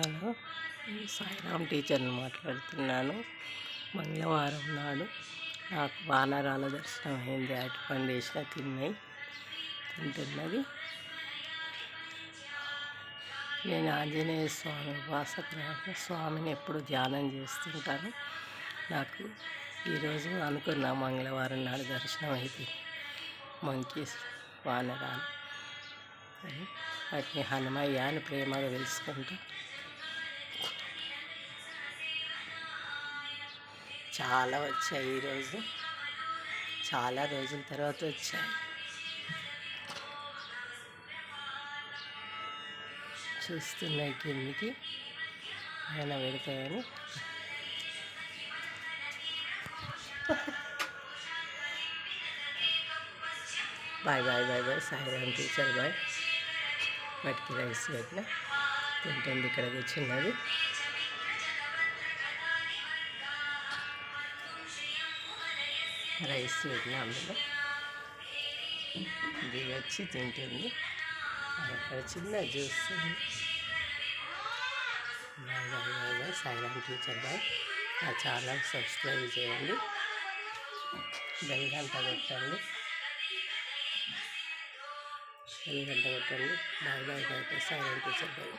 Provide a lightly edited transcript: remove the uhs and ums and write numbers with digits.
Hello, Sairam టీచర్ని మాట్లాడుతున్నాను. మంగళవారం నాడు నాకు వానరాల దర్శనం అయింది. అరటిపండు వేసిన తింటున్నది. నేను ఆంజనేయ స్వామి ఉపాసకురాలు. స్వామిని ఎప్పుడు ధ్యానం చేస్తుంటాను. నాకు ఈరోజు అనుకున్న మంగళవారం నాడు దర్శనం అయితే మంకీస్ వానరాలు వాటిని హనుమయ్య అని ప్రేమగా పిలుచుకుంటూ చాలా వచ్చాయి. ఈరోజు చాలా రోజుల తర్వాత వచ్చాయి. చూస్తున్నాయి కిందికి ఆయన పెడతాయని. Bye bye bye bye. Sairam teacher bye. వాటికి రైస్ పెట్టిన తింటుంది. ఇక్కడ కూర్చున్నది. రైస్ పెట్టిన అందులో దిగొచ్చి తింటుంది. అక్కడ చిన్న juice. Bye bye bye bye. Sairam teacher bye. నా ఛానల్ సబ్స్క్రైబ్ చేయండి. బెల్ గంట కొట్టండి. Bye bye bye. Sairam teacher bye.